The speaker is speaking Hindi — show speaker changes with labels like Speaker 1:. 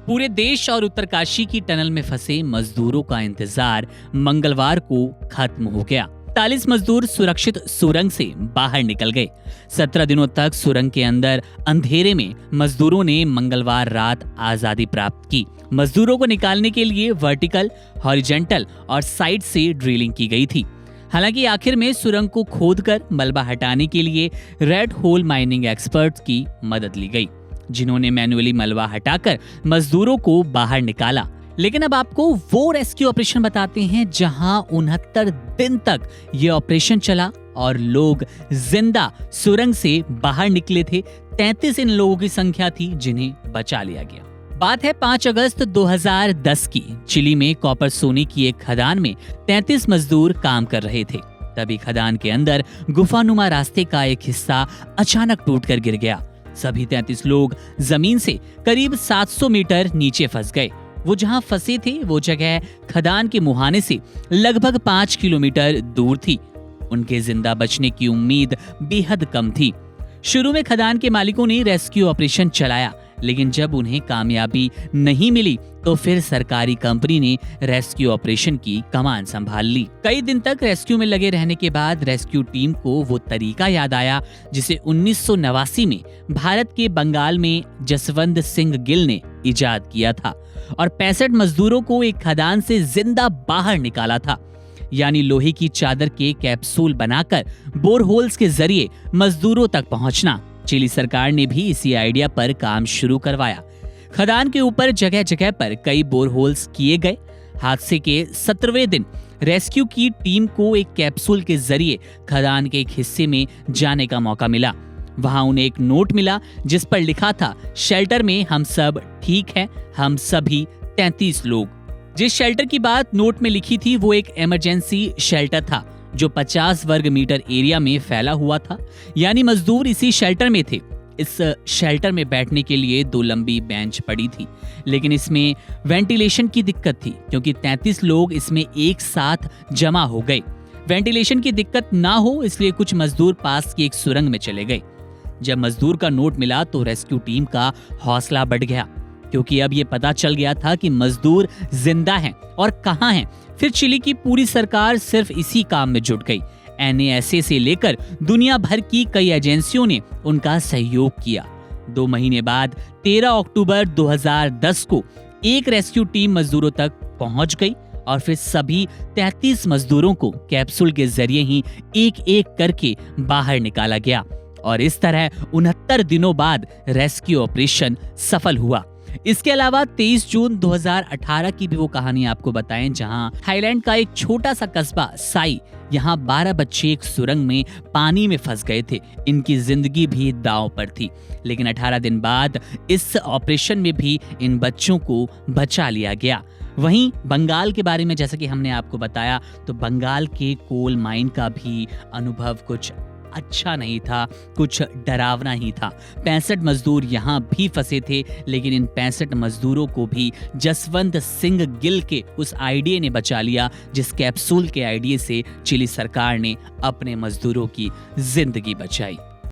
Speaker 1: पूरे देश और उत्तरकाशी की टनल में फंसे मजदूरों का इंतजार मंगलवार को खत्म हो गया। 40 मजदूर सुरक्षित सुरंग से बाहर निकल गए। 17 दिनों तक सुरंग के अंदर अंधेरे में मजदूरों ने मंगलवार रात आजादी प्राप्त की। मजदूरों को निकालने के लिए वर्टिकल, हॉरिजॉन्टल और साइड से ड्रिलिंग की गई थी। हालांकि आखिर में सुरंग को खोदकर मलबा हटाने के लिए रेड होल माइनिंग एक्सपर्ट्स की मदद ली गई, जिन्होंने मैन्युअली मलबा हटाकर मजदूरों को बाहर निकाला। लेकिन अब आपको वो रेस्क्यू ऑपरेशन बताते हैं जहां 69 दिन तक ये ऑपरेशन चला और लोग जिंदा सुरंग से बाहर निकले थे। 33 इन लोगों की संख्या थी जिन्हें बचा लिया गया। बात है 5 अगस्त 2010 की। चिली में कॉपर सोने की एक खदान में 33 मजदूर काम कर रहे थे। तभी खदान के अंदर गुफानुमा रास्ते का एक हिस्सा अचानक टूटकर गिर गया। सभी 33 लोग जमीन से करीब 700 मीटर नीचे फंस गए। वो जहां फंसे थे वो जगह खदान के मुहाने से लगभग 5 किलोमीटर दूर थी। उनके जिंदा बचने की उम्मीद बेहद कम थी। शुरू में खदान के मालिकों ने रेस्क्यू ऑपरेशन चलाया, लेकिन जब उन्हें कामयाबी नहीं मिली तो फिर सरकारी कंपनी ने रेस्क्यू ऑपरेशन की कमान संभाल ली। कई दिन तक रेस्क्यू में लगे रहने के बाद रेस्क्यू टीम को वो तरीका याद आया जिसे 1989 में भारत के बंगाल में जसवंत सिंह गिल ने इजाद किया था और 65 मजदूरों को एक खदान से जिंदा बाहर निकाला था। यानी लोहे की चादर के कैप्सूल बनाकर बोरहोल्स के जरिए मजदूरों तक पहुंचना। चिली सरकार ने भी इसी आइडिया पर काम शुरू करवाया। खदान के ऊपर जगह जगह पर कई बोरहोल्स किए गए। हादसे के 17वें दिन रेस्क्यू की टीम को एक कैप्सूल के जरिए खदान के एक हिस्से में जाने का मौका मिला। वहां उन्हें एक नोट मिला जिस पर लिखा था, शेल्टर में हम सब ठीक हैं, हम सभी 33 लोग। जिस शेल्टर की बात नोट में लिखी थी वो एक इमरजेंसी शेल्टर था जो 50 वर्ग मीटर एरिया में फैला हुआ था। यानी मजदूर इसी शेल्टर में थे। इस शेल्टर में बैठने के लिए 2 लंबी बेंच पड़ी थी, लेकिन इसमें वेंटिलेशन की दिक्कत थी क्योंकि 33 लोग इसमें एक साथ जमा हो गए। वेंटिलेशन की दिक्कत ना हो इसलिए कुछ मजदूर पास की एक सुरंग में चले गए। जब मजदूर का नोट मिला तो रेस्क्यू टीम का हौसला बढ़ गया क्योंकि अब ये पता चल गया था कि मजदूर जिंदा हैं और कहां हैं। फिर चिली की पूरी सरकार सिर्फ इसी काम में जुट गई। एनएसए से लेकर दुनिया भर की कई एजेंसियों ने उनका सहयोग किया। 2 महीने बाद 13 अक्टूबर 2010 को एक रेस्क्यू टीम मजदूरों तक पहुंच गई और फिर सभी 33 मजदूरों को कैप्सूल के जरिए ही एक एक करके बाहर निकाला गया और इस तरह 69 दिनों बाद रेस्क्यू ऑपरेशन सफल हुआ। इसके अलावा 23 जून 2018 की भी वो कहानी आपको बताएं जहां थाईलैंड का एक छोटा सा कस्बा साई, यहाँ 12 बच्चे एक सुरंग में पानी में फंस गए थे। इनकी जिंदगी भी दांव पर थी, लेकिन 18 दिन बाद इस ऑपरेशन में भी इन बच्चों को बचा लिया गया। वहीं बंगाल के बारे में जैसा कि हमने आपको बताया तो बंगाल के कोल माइन का भी अनुभव कुछ अच्छा नहीं था, कुछ डरावना ही था। 65 मजदूर यहाँ भी फंसे थे, लेकिन इन 65 मजदूरों को भी जसवंत सिंह गिल के उस आइडिया ने बचा लिया जिस कैप्सूल के आइडिया से चिली सरकार ने अपने मजदूरों की जिंदगी बचाई।